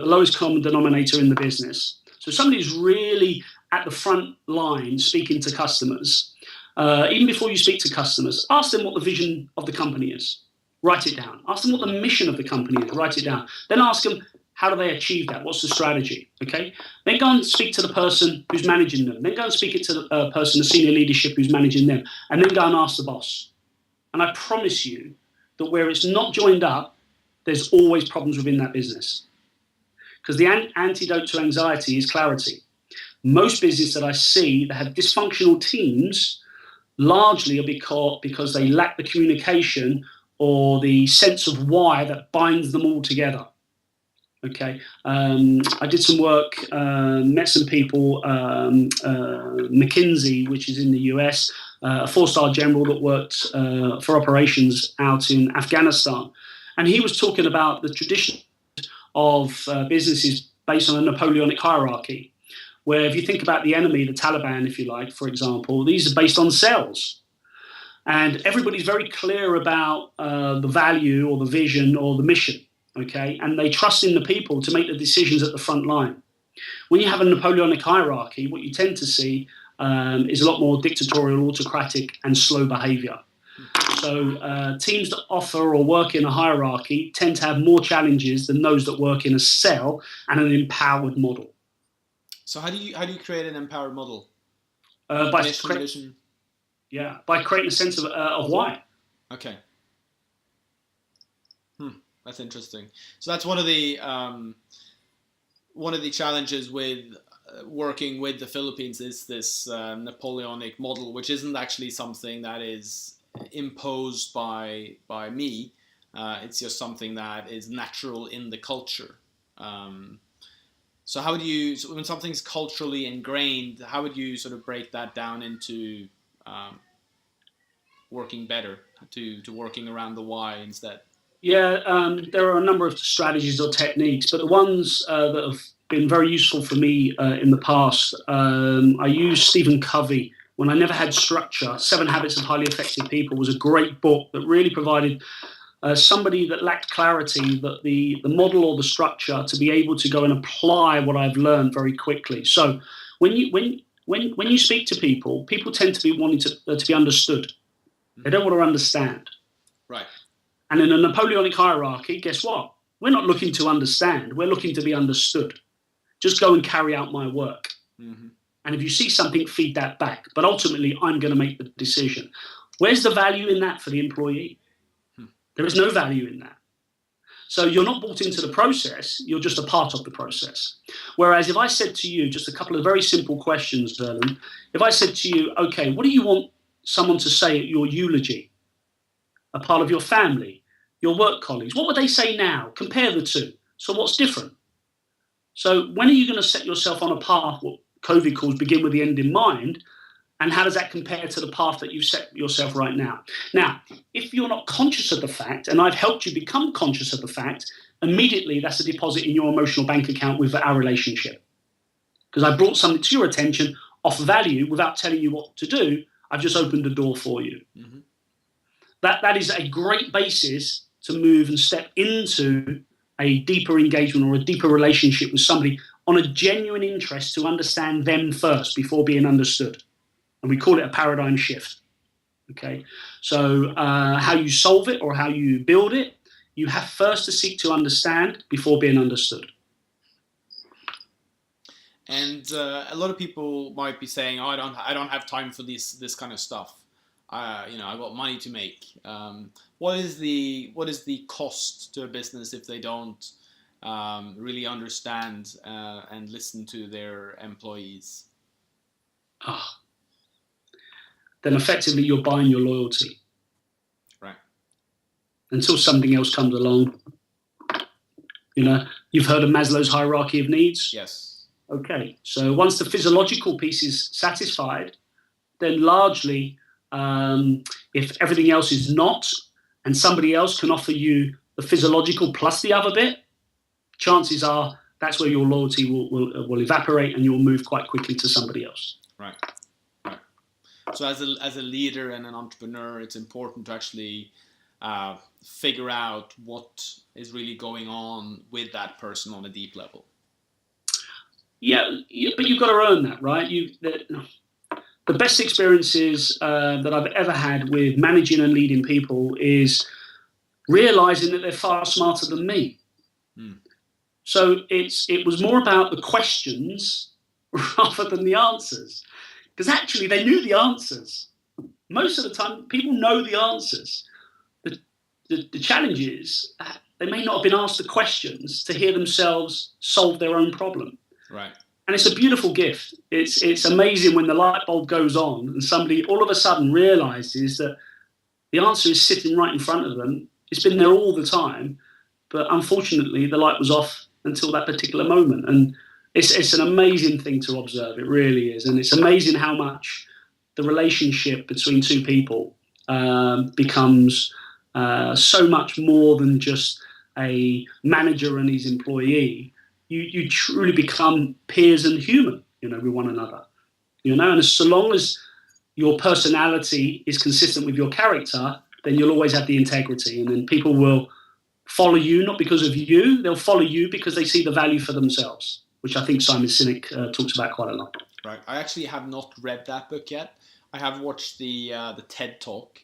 lowest common denominator in the business. So somebody who's really at the front line speaking to customers. Even before you speak to customers, ask them what the vision of the company is. Write it down. Ask them what the mission of the company is. Write it down. Then ask them, how do they achieve that? What's the strategy? Okay. Then go and speak to the person who's managing them. Then go and speak to the person, the senior leadership who's managing them. And then go and ask the boss. And I promise you that where it's not joined up, there's always problems within that business. Because the antidote to anxiety is clarity. Most businesses that I see that have dysfunctional teams largely are because they lack the communication or the sense of why that binds them all together. Okay, I did some work, met some people, McKinsey, which is in the US, a 4-star general that worked for operations out in Afghanistan. And he was talking about the tradition of businesses based on a Napoleonic hierarchy, where if you think about the enemy, the Taliban, if you like, for example, these are based on cells. And everybody's very clear about the value or the vision or the mission, okay? And they trust in the people to make the decisions at the front line. When you have a Napoleonic hierarchy, what you tend to see is a lot more dictatorial, autocratic, and slow behavior. So teams that offer or work in a hierarchy tend to have more challenges than those that work in a cell and an empowered model. So how do you create an empowered model? By creating a sense of why. Okay. That's interesting. So that's one of the challenges with working with the Philippines is this Napoleonic model, which isn't actually something that is imposed by me. It's just something that is natural in the culture. So how would you, when something's culturally ingrained, how would you sort of break that down into working better, to working around the why instead? Yeah, there are a number of strategies or techniques, but the ones that have been very useful for me in the past, I used Stephen Covey when I never had structure. 7 Habits of Highly Effective People was a great book that really provided somebody that lacked clarity, that the model or the structure to be able to go and apply what I've learned very quickly. So when you speak to people tend to be wanting to be understood. They don't want to understand. Right. And in a Napoleonic hierarchy, guess what? We're not looking to understand. We're looking to be understood. Just go and carry out my work. Mm-hmm. And if you see something, feed that back. But ultimately, I'm going to make the decision. Where's the value in that for the employee? There is no value in that. So you're not bought into the process, you're just a part of the process. Whereas if I said to you just a couple of very simple questions, Erlend, if I said to you, okay, what do you want someone to say at your eulogy? A part of your family, your work colleagues, what would they say now? Compare the two. So what's different? So when are you going to set yourself on a path, what COVID calls begin with the end in mind? And how does that compare to the path that you've set yourself right now? Now, if you're not conscious of the fact, and I've helped you become conscious of the fact, immediately that's a deposit in your emotional bank account with our relationship. Because I brought something to your attention off value without telling you what to do. I've just opened the door for you. Mm-hmm. That is a great basis to move and step into a deeper engagement or a deeper relationship with somebody on a genuine interest to understand them first before being understood. And we call it a paradigm shift. Okay, so how you solve it or how you build it, you have first to seek to understand before being understood. And a lot of people might be saying, "Oh, I don't have time for this kind of stuff. I've got money to make." What is the cost to a business if they don't really understand and listen to their employees? Then effectively you're buying your loyalty. Right. Until something else comes along. You've heard of Maslow's hierarchy of needs? Yes. Okay, so once the physiological piece is satisfied, then largely, if everything else is not, and somebody else can offer you the physiological plus the other bit, chances are that's where your loyalty will evaporate and you'll move quite quickly to somebody else. Right. So as a leader and an entrepreneur, it's important to actually figure out what is really going on with that person on a deep level. Yeah, but you've got to earn that, right? The best experiences that I've ever had with managing and leading people is realizing that they're far smarter than me. Mm. So it was more about the questions rather than the answers. Because actually they knew the answers. Most of the time, people know the answers. The challenge is they may not have been asked the questions to hear themselves solve their own problem. Right. And it's a beautiful gift. It's amazing when the light bulb goes on and somebody all of a sudden realizes that the answer is sitting right in front of them. It's been there all the time, but unfortunately the light was off until that particular moment. And it's an amazing thing to observe. It really is. And it's amazing how much the relationship between two people becomes so much more than just a manager and his employee. You truly become peers and human, with one another. And so long as your personality is consistent with your character, then you'll always have the integrity. And then people will follow you, not because of you. They'll follow you because they see the value for themselves, which I think Simon Sinek talks about quite a lot. Right. I actually have not read that book yet. I have watched the TED Talk,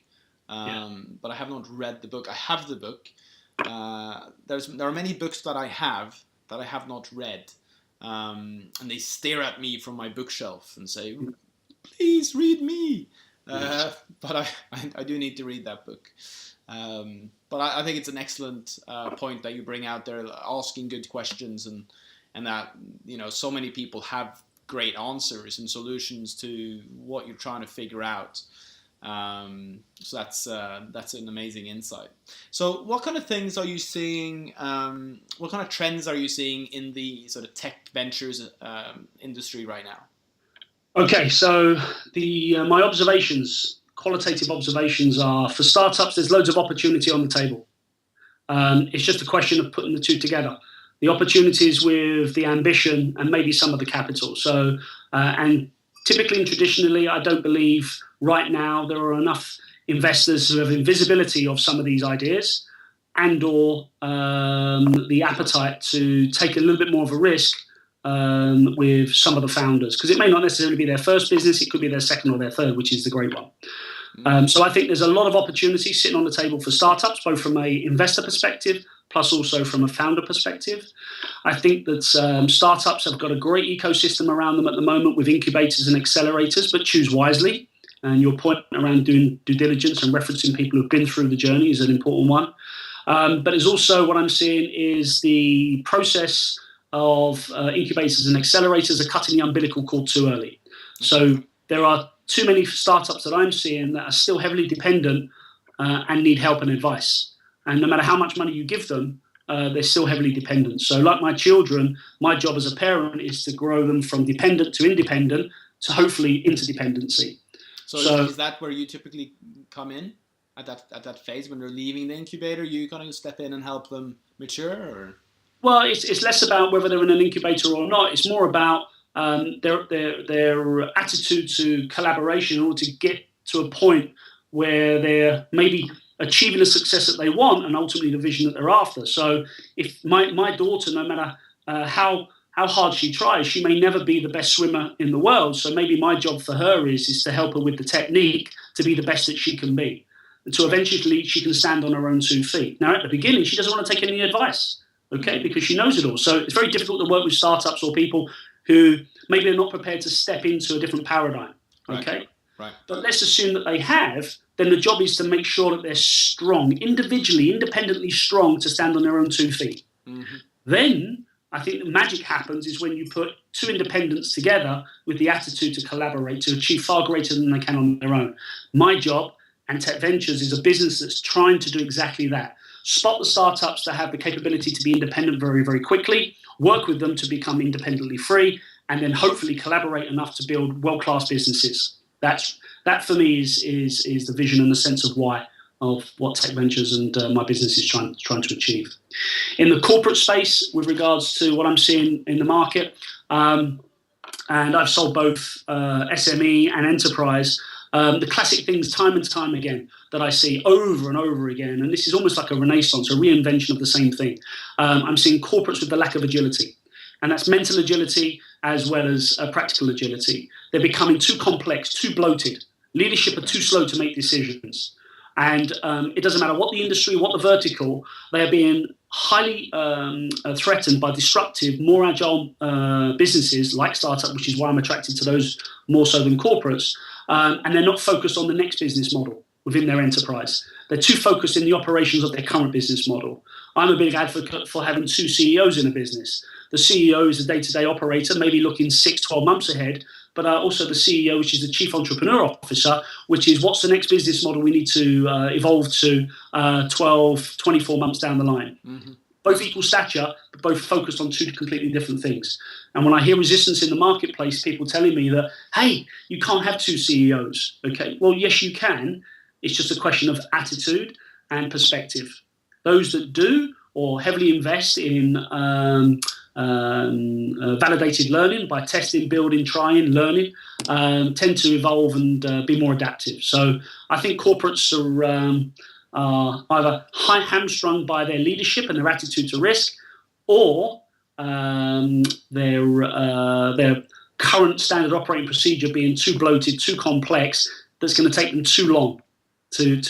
but I have not read the book. I have the book. There are many books that I have not read, and they stare at me from my bookshelf and say, "Please read me." But I do need to read that book. But I think it's an excellent point that you bring out there, asking good questions and that so many people have great answers and solutions to what you're trying to figure out. So that's an amazing insight. So what kind of things are you seeing? What kind of trends are you seeing in the sort of tech ventures industry right now? Okay, so my qualitative observations are, for startups, there's loads of opportunity on the table. It's just a question of putting the two together. The opportunities with the ambition and maybe some of the capital. So, and typically and traditionally, I don't believe right now there are enough investors who have visibility of some of these ideas and or the appetite to take a little bit more of a risk with some of the founders, because it may not necessarily be their first business, it could be their second or their third, which is the great one. So I think there's a lot of opportunity sitting on the table for startups, both from an investor perspective, plus also from a founder perspective. I think that startups have got a great ecosystem around them at the moment with incubators and accelerators, but choose wisely. And your point around doing due diligence and referencing people who've been through the journey is an important one. But there's also what I'm seeing is the process of incubators and accelerators are cutting the umbilical cord too early. So there are too many startups that I'm seeing that are still heavily dependent and need help and advice. And no matter how much money you give them, they're still heavily dependent. So like my children, my job as a parent is to grow them from dependent to independent to hopefully interdependency. So is that where you typically come in at that phase when they're leaving the incubator? You kind of step in and help them mature, or? Well, it's less about whether they're in an incubator or not. It's more about their attitude to collaboration in order to get to a point where they're maybe achieving the success that they want and ultimately the vision that they're after. So if my daughter, no matter how hard she tries, she may never be the best swimmer in the world. So maybe my job for her is to help her with the technique to be the best that she can be, until eventually she can stand on her own 2 feet. Now, at the beginning, she doesn't want to take any advice, okay, because she knows it all. So it's very difficult to work with startups or people who maybe they're not prepared to step into a different paradigm, okay? Right. But let's assume that they have, then the job is to make sure that they're strong, individually, independently strong to stand on their own 2 feet. Mm-hmm. Then I think the magic happens is when you put two independents together with the attitude to collaborate, to achieve far greater than they can on their own. My job and Tech Ventures is a business that's trying to do exactly that. Spot the startups that have the capability to be independent very, very quickly, work with them to become independently free, and then hopefully collaborate enough to build world-class businesses. That for me is the vision and the sense of why of what Tech Ventures and my business is trying to achieve. In the corporate space, with regards to what I'm seeing in the market, and I've sold both SME and enterprise, the classic things time and time again that I see over and over again, and this is almost like a renaissance, a reinvention of the same thing. I'm seeing corporates with the lack of agility, and that's mental agility as well as practical agility. They're becoming too complex, too bloated. Leadership are too slow to make decisions. And it doesn't matter what the industry, what the vertical, they are being highly threatened by disruptive, more agile businesses like startup, which is why I'm attracted to those more so than corporates. And they're not focused on the next business model within their enterprise. They're too focused in the operations of their current business model. I'm a big advocate for having two CEOs in a business. The CEO is the day-to-day operator, maybe looking 6-12 months ahead, but also the CEO, which is the Chief Entrepreneur Officer, which is what's the next business model we need to evolve to 12, 24 months down the line. Mm-hmm. Both equal stature, but both focused on two completely different things. And when I hear resistance in the marketplace, people telling me that, hey, you can't have two CEOs. Okay, well, yes, you can. It's just a question of attitude and perspective. Those that do or heavily invest in validated learning by testing, building, trying, learning, tend to evolve and be more adaptive. So I think corporates are either hamstrung by their leadership and their attitude to risk, or their current standard operating procedure being too bloated, too complex, that's going to take them too long to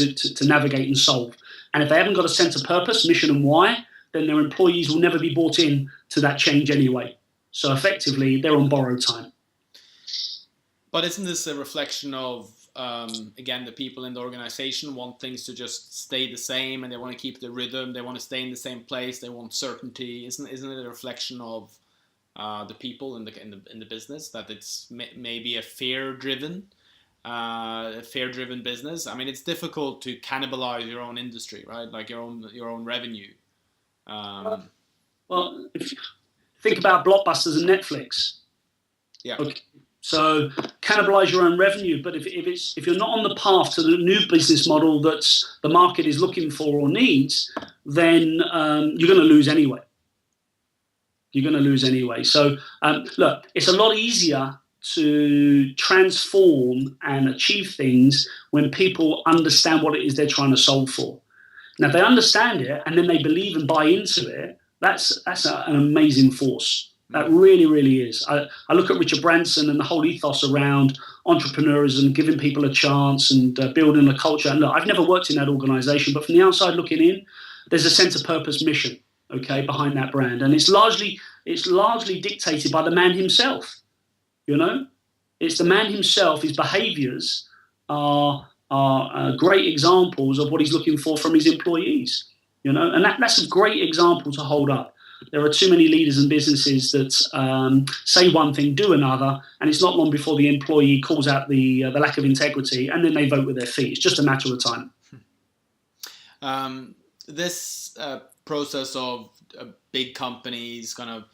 navigate and solve. And if they haven't got a sense of purpose, mission and why, then their employees will never be bought in to that change anyway. So effectively, they're on borrowed time. But isn't this a reflection of, again, the people in the organization want things to just stay the same, and they want to keep the rhythm, they want to stay in the same place, they want certainty? Isn't it a reflection of the people in the business, that it's maybe a fear-driven business? I mean, it's difficult to cannibalize your own industry, right? Like your own revenue. Well, if you think about blockbusters and Netflix. Yeah. Okay. So cannibalize your own revenue, but if you're not on the path to the new business model that the market is looking for or needs, then you're going to lose anyway. So look, it's a lot easier to transform and achieve things when people understand what it is they're trying to solve for. Now, if they understand it and then they believe and buy into it, that's an amazing force. That really, really is. I look at Richard Branson and the whole ethos around entrepreneurism, giving people a chance and building a culture. And look, I've never worked in that organization, but from the outside looking in, there's a sense of purpose, mission, okay, behind that brand. And it's largely dictated by the man himself. You know, it's the man himself. His behaviors are great examples of what he's looking for from his employees. And that's a great example to hold up. There are too many leaders and businesses that say one thing, do another, and it's not long before the employee calls out the lack of integrity, and then they vote with their feet. It's just a matter of time. This process of big companies kind of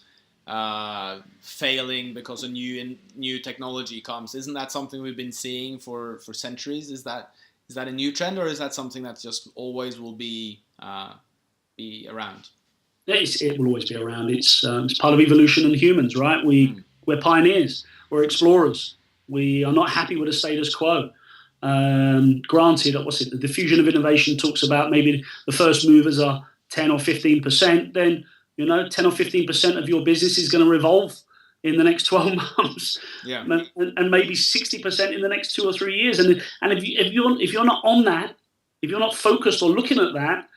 failing because a new technology comes, isn't that something we've been seeing for centuries? Is that a new trend, or is that something that just always will be around? It will always be around. It's part of evolution in humans, right? We're pioneers. We're explorers. We are not happy with the status quo. Granted, the diffusion of innovation talks about maybe the first movers are 10 or 15%. Then 10 or 15% of your business is going to revolve in the next 12 months, and maybe 60% in the next 2 or 3 years. And if you're not on that, if you're not focused or looking at that,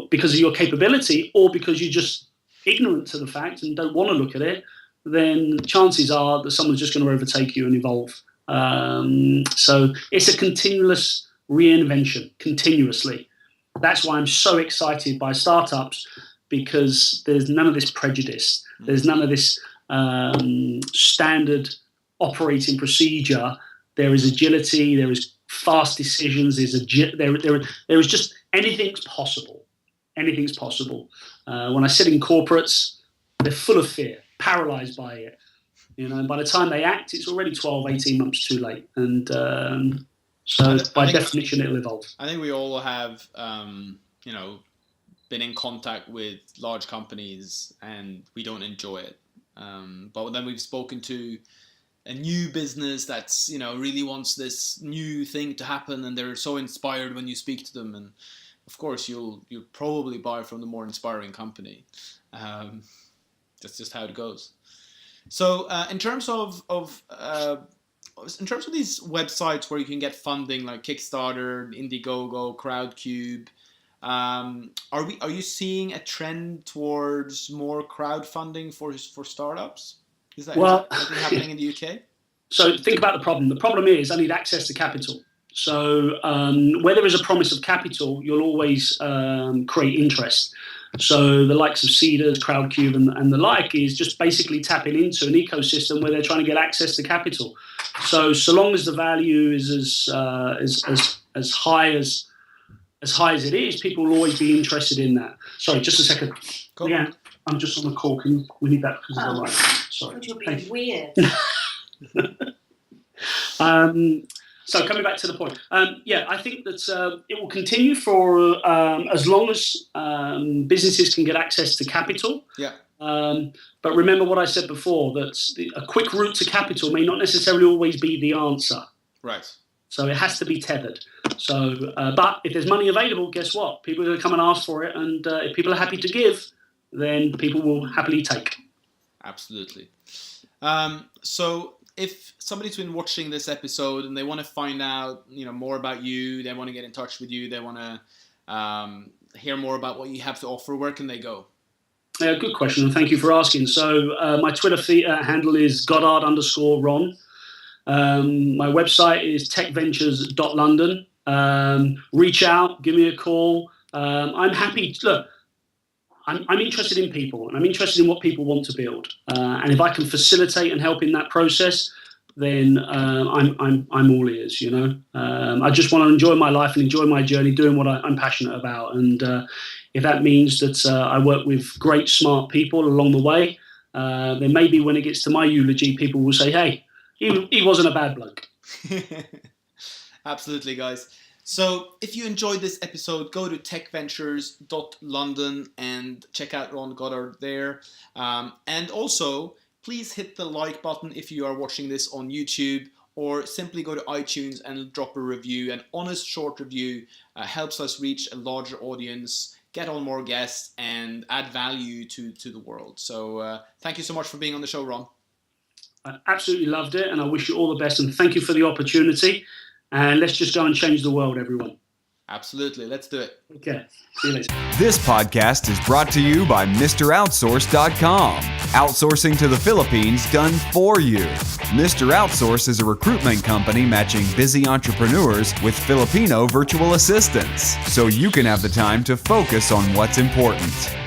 because of your capability or because you're just ignorant to the fact and don't want to look at it, then chances are that someone's just going to overtake you and evolve. So it's a continuous reinvention, continuously. That's why I'm so excited by startups, because there's none of this prejudice. There's none of this standard operating procedure. There is agility. There is fast decisions. There is just anything's possible. Anything's possible. When I sit in corporates, they're full of fear, paralyzed by it. And by the time they act, it's already 12, 18 months too late. And so by definition, it'll evolve. I think we all have, been in contact with large companies and we don't enjoy it. But then we've spoken to a new business that's, really wants this new thing to happen, and they're so inspired when you speak to them. And of course, you'll probably buy from the more inspiring company. That's just how it goes. So in terms of these websites where you can get funding like Kickstarter, Indiegogo, Crowdcube, are you seeing a trend towards more crowdfunding for startups? Is that happening in the UK? So think about the problem. The problem is I need access to capital. So where there is a promise of capital, you'll always create interest. So the likes of Seeders, Crowdcube, and the like is just basically tapping into an ecosystem where they're trying to get access to capital. So long as the value is as high as it is, people will always be interested in that. Sorry, just a second. Cool. Yeah, I'm just on the call. We need that because of the light. Sorry. Which will be weird. So coming back to the point, I think that it will continue for as long as businesses can get access to capital. Yeah. But remember what I said before, that a quick route to capital may not necessarily always be the answer. Right. So it has to be tethered. So, but if there's money available, guess what? People are going to come and ask for it, and if people are happy to give, then people will happily take. Absolutely. So if somebody's been watching this episode and they want to find out, more about you, they want to get in touch with you, they want to hear more about what you have to offer, where can they go? Yeah, good question, and thank you for asking. So my Twitter handle is Goddard_Ron. My website is ventures.London. Reach out, give me a call. I'm happy. Look, I'm interested in people, and I'm interested in what people want to build. And if I can facilitate and help in that process, then I'm all ears. I just want to enjoy my life and enjoy my journey, doing what I'm passionate about. And if that means that I work with great, smart people along the way, then maybe when it gets to my eulogy, people will say, "Hey, he wasn't a bad bloke." Absolutely, guys. So if you enjoyed this episode, go to ventures.London and check out Ron Goddard there. And also, please hit the like button if you are watching this on YouTube, or simply go to iTunes and drop a review. An honest short review helps us reach a larger audience, get on more guests, and add value to the world. So thank you so much for being on the show, Ron. I absolutely loved it, and I wish you all the best, and thank you for the opportunity. And let's just go and change the world, everyone. Absolutely. Let's do it. Okay. See you later. This podcast is brought to you by MrOutsource.com. Outsourcing to the Philippines done for you. Mr. Outsource is a recruitment company matching busy entrepreneurs with Filipino virtual assistants, so you can have the time to focus on what's important.